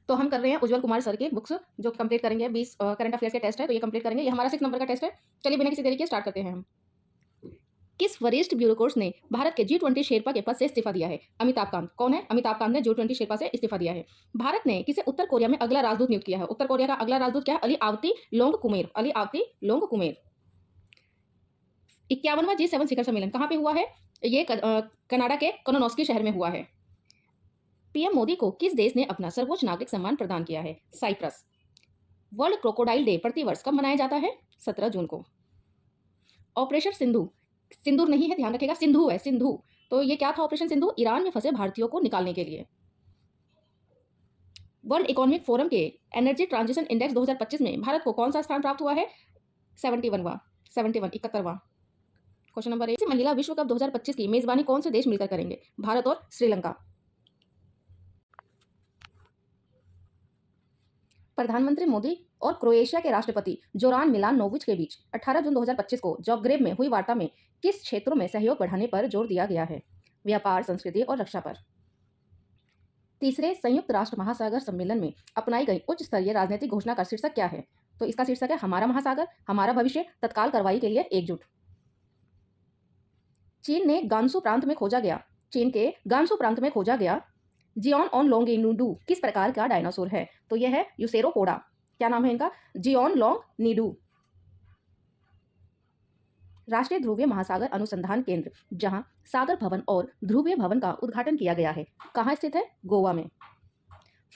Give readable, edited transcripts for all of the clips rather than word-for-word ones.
तो हम कर रहे हैं उज्जवल कुमार सर के बुक्स जो कंप्लीट करेंगे। 20 करंट अफेयर्स के टेस्ट है, तो ये कंप्लीट करेंगे। ये हमारा 6 नंबर का टेस्ट है। चलिए बिना किसी देरी के स्टार्ट करते हैं हम। किस वरिष्ठ ब्यूरोक्रेट्स ने भारत के G20 शेरपा के पद से इस्तीफा दिया है? अमिताभ कांत। कौन है? अमिताभ कांत ने G20 शेरपा से इस्तीफा दिया है। भारत ने किसे उत्तर कोरिया में अगला राजदूत नियुक्त किया है? उत्तर कोरिया का अगला राजदूत क्या है? अली आवती लोंगकुमेर। अली आवती लोंगकुमेर। 51वां G7 शिखर सम्मेलन कहाँ पे हुआ है? ये कनाडा के कोलोनोस्की शहर में हुआ है। पीएम मोदी को किस देश ने अपना सर्वोच्च नागरिक सम्मान प्रदान किया है? साइप्रस। वर्ल्ड क्रोकोडाइल डे प्रतिवर्ष कब मनाया जाता है? 17 जून को। ऑपरेशन सिंधु, सिंदूर नहीं है, ध्यान रखिएगा, सिंधु है, सिंधु। तो ये क्या था ऑपरेशन सिंधु? ईरान में फंसे भारतीयों को निकालने के लिए। वर्ल्ड इकोनॉमिक फोरम के एनर्जी ट्रांजिशन इंडेक्स 2025 में भारत को कौन सा स्थान प्राप्त हुआ है? 71वां। क्वेश्चन नंबर 1, महिला विश्व कप 2025 की मेजबानी कौन से देश मिलकर करेंगे? भारत और श्रीलंका। प्रधानमंत्री मोदी और क्रोएशिया के राष्ट्रपति जोरान मिलानोविच के बीच 18 जून 2025 को जाग्रेब में हुई वार्ता में किस क्षेत्रों में सहयोग बढ़ाने पर जोर दिया गया है? व्यापार, संस्कृति और रक्षा पर। तीसरे संयुक्त राष्ट्र महासागर सम्मेलन में अपनाई गई उच्च स्तरीय राजनीतिक घोषणा का शीर्षक क्या है? तो इसका शीर्षक है हमारा महासागर, हमारा भविष्य, तत्काल कार्रवाई के लिए एकजुट। चीन के गांसू प्रांत में खोजा गया जियोन ऑन लोंगिनूडू किस प्रकार का डायनासोर है? तो यह है यूसेरोपोडा। क्या नाम है इनका? जियोन लोंगिनूडू। राष्ट्रीय ध्रुवीय महासागर अनुसंधान केंद्र जहां सागर भवन और ध्रुवीय भवन का उद्घाटन किया गया है, कहाँ स्थित है? गोवा में।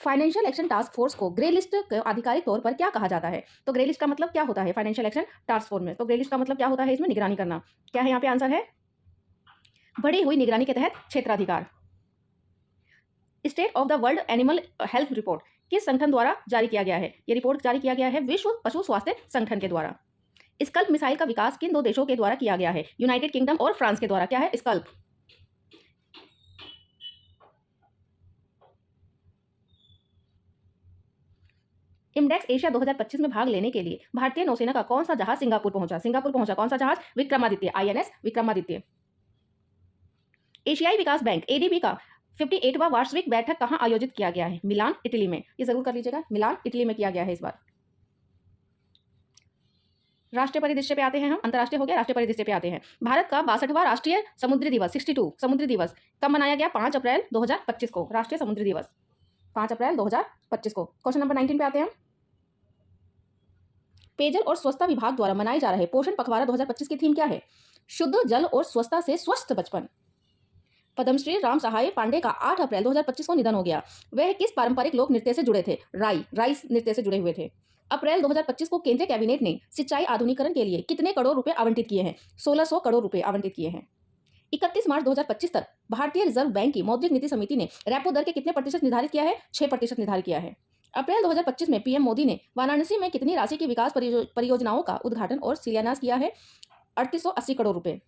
फाइनेंशियल एक्शन टास्क फोर्स को ग्रे लिस्ट के आधिकारिक तौर पर क्या कहा जाता है? तो ग्रे लिस्ट का मतलब क्या होता है फाइनेंशियल एक्शन टास्क फोर्स में? तो ग्रे लिस्ट का मतलब क्या होता है? इसमें निगरानी करना। क्या है यहाँ पे आंसर है? बढ़ी हुई निगरानी के तहत क्षेत्राधिकार। State of the world animal health report किस संगठन द्वारा जारी किया गया है? ये रिपोर्ट जारी किया गया है विश्व पशु स्वास्थ्य संगठन के द्वारा। स्कल्प मिसाइल का विकास किन 2 देशों के द्वारा किया गया है? यूनाइटेड किंगडम और फ्रांस के द्वारा। क्या है? स्कल्प। इंडेक्स एशिया 2025 में भाग लेने के लिए भारतीय नौसेना का कौन सा जहाज सिंगापुर पहुंचा? कौन सा जहाज? विक्रमादित्य, INS विक्रमादित्य। एशियाई विकास बैंक ADB का 58वां वार्षिक बैठक कहां आयोजित किया गया है? मिलान, इटली में। ये जरूर कर लीजिएगा, मिलान, इटली में किया गया है इस बार। राष्ट्रीय परिदृश्य पे आते हैं हम, अंतर्राष्ट्रीय हो गया, राष्ट्रीय परिदृश्य पे आते हैं। भारत का 62वां राष्ट्रीय समुद्री दिवस 62 समुद्री दिवस कब मनाया गया? 5 अप्रैल 2025 को। राष्ट्रीय समुद्री दिवस 5 अप्रैल 2025 को। क्वेश्चन नंबर 19 पे आते हैं। पेयजल और स्वच्छता विभाग द्वारा मनाए जा रहे पोषण पखवाड़ा 2025 की थीम क्या है? शुद्ध जल और स्वच्छता से स्वस्थ बचपन। पद्मश्री राम सहाय पांडे का 8 अप्रैल 2025 को निधन हो गया। वह किस पारंपरिक लोक नृत्य से जुड़े थे? राई नृत्य से जुड़े हुए थे। अप्रैल 2025 को केंद्रीय कैबिनेट ने सिंचाई आधुनिकीकरण के लिए कितने करोड़ रुपए आवंटित किए हैं? 1600 करोड़ रुपए आवंटित किए हैं। 31 मार्च 2025 तक भारतीय रिजर्व बैंक की मौद्रिक नीति समिति ने रेपो दर के कितने प्रतिशत निर्धारित किया है? 6% निर्धारित किया है। अप्रैल 2025 में पीएम मोदी ने वाराणसी में कितनी राशि की विकास परियोजनाओं का उद्घाटन और शिलान्यास किया है? 3880 करोड़ रुपए।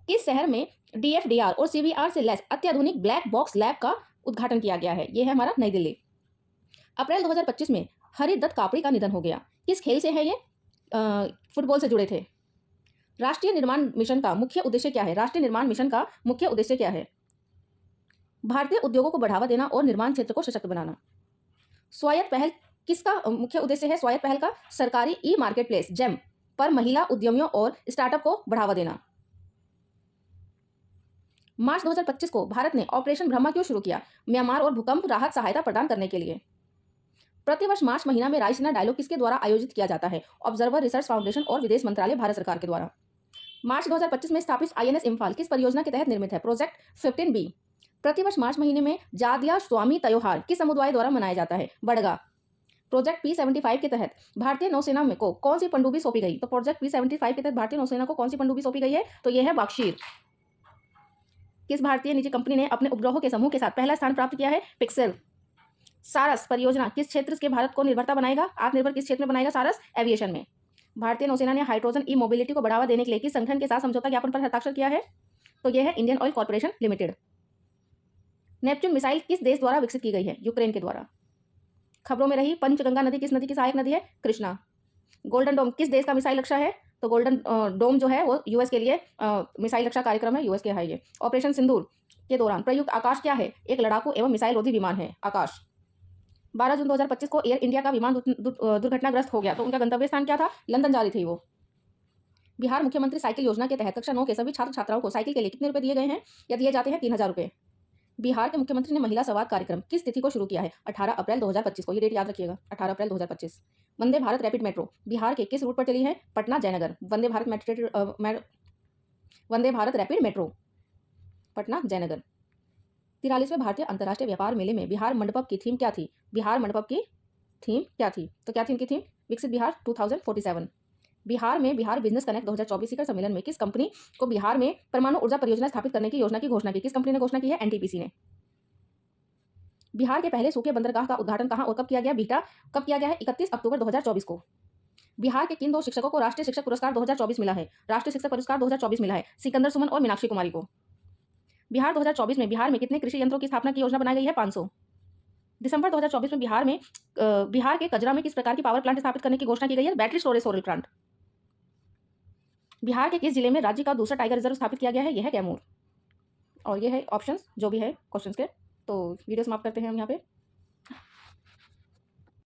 किस शहर में DFDR और CVR से लैस अत्याधुनिक ब्लैक बॉक्स लैब का उद्घाटन किया गया है? यह है हमारा नई दिल्ली। अप्रैल 2025 में हरिदत्त कापड़ी का निधन हो गया। किस खेल से है ये? फुटबॉल से जुड़े थे। राष्ट्रीय निर्माण मिशन का मुख्य उद्देश्य क्या है? राष्ट्रीय निर्माण मिशन का मुख्य उद्देश्य क्या है? भारतीय उद्योगों को बढ़ावा देना और निर्माण क्षेत्र को सशक्त बनाना। स्वायत्त पहल किसका मुख्य उद्देश्य है? स्वायत्त पहल का सरकारी मार्केट प्लेस जेम पर महिला उद्यमियों और स्टार्टअप को बढ़ावा देना। मार्च 2025 को भारत ने ऑपरेशन ब्रह्मा क्यों शुरू किया? म्यांमार और भूकंप राहत सहायता प्रदान करने के लिए। प्रतिवर्ष मार्च महीना में रायसीना डायलॉग किसके द्वारा आयोजित किया जाता है? ऑब्जर्वर रिसर्च फाउंडेशन और विदेश मंत्रालय भारत सरकार के द्वारा। मार्च 2025 में स्थापित INS इम्फाल किस परियोजना के तहत निर्मित है? Project 15B। प्रतिवर्ष मार्च महीने में जादिया स्वामी त्योहार किस समुदाय द्वारा मनाया जाता है? बड़गा। प्रोजेक्ट P75 के तहत भारतीय नौसेना में को कौन सी पनडुब्बी सौंपी गई? तो प्रोजेक्ट P75 के तहत भारतीय नौसेना को कौन सी पनडुब्बी सौंपी गई है? तो यह है बख्शीर। किस भारतीय निजी कंपनी ने अपने उपग्रहों के समूह के साथ पहला स्थान प्राप्त किया है? पिक्सेल। सारस परियोजना किस क्षेत्र के भारत को निर्भरता बनाएगा? आत्मनिर्भर किस क्षेत्र में बनाएगा? सारस एविएशन में। भारतीय नौसेना ने हाइड्रोजन मोबिलिटी को बढ़ावा देने के लिए किस संगठन के साथ समझौता ज्ञापन पर हस्ताक्षर किया है? तो यह है Indian oil corporation limited. Neptune missile किस देश द्वारा विकसित की गई है? यूक्रेन के द्वारा। खबरों में रही पंचगंगा नदी किस नदी की सहायक नदी है? कृष्णा। गोल्डन डोम किस देश का मिसाइल रक्षा है? तो गोल्डन डोम जो है वो यूएस के लिए मिसाइल रक्षा कार्यक्रम है, यूएस के है ये। ऑपरेशन सिंदूर के दौरान प्रयुक्त आकाश क्या है? एक लड़ाकू एवं मिसाइल रोधी विमान है आकाश। 12 जून 2025 को एयर इंडिया का विमान दुर्घटनाग्रस्त हो गया, तो उनका गंतव्य स्थान क्या था? लंदन जा रही थी वो। बिहार मुख्यमंत्री साइकिल योजना के तहत कक्षा 9 के सभी छात्र छात्राओं को साइकिल के लिए कितने रुपए दिए गए हैं या दिए जाते हैं? 3,000 रुपए। बिहार के मुख्यमंत्री ने महिला संवाद कार्यक्रम किस तिथि को शुरू किया है? 18 अप्रैल 2025 को। ये डेट याद रखिएगा, 18 अप्रैल 2025। वंदे भारत रैपिड मेट्रो बिहार के किस रूट पर चली है? पटना जयनगर। Vande Bharat rapid metro Patna Jaynagar. 43वें भारतीय अंतर्राष्ट्रीय व्यापार मेले में बिहार मंडपम की थीम क्या थी? बिहार मंडपम की थीम क्या थी? तो क्या थी इनकी थीम? विकसित बिहार 2047। बिहार में बिहार बिजनेस कनेक्ट 2024 शिखर सम्मेलन में किस कंपनी को बिहार में परमाणु ऊर्जा परियोजना स्थापित करने की योजना की घोषणा की? किस कंपनी ने घोषणा की है? एनटीपीसी ने। बिहार के पहले सूखे बंदरगाह का उद्घाटन कहां और कब किया गया? बिहटा। कब किया गया है? 31 अक्टूबर 2024 को। बिहार के किन 2 शिक्षकों को राष्ट्रीय शिक्षक पुरस्कार 2024 मिला है? राष्ट्रीय शिक्षक पुरस्कार 2024 मिला है सिकंदर सुमन और मीनाक्षी कुमारी को। बिहार 2024 में बिहार में कितने कृषि यंत्रों की स्थापना की योजना बनाई गई है? 500। दिसंबर 2024 में बिहार के कजरा में किस प्रकार की पावर प्लांट स्थापित करने की घोषणा की गई है? Battery storage solar plant. Bihar के किस जिले में राज्य का दूसरा टाइगर रिजर्व स्थापित किया गया है? यह है कैमूर। और ये है ऑप्शंस जो भी है क्वेश्चंस के। तो वीडियो समाप्त करते हैं हम यहाँ पे।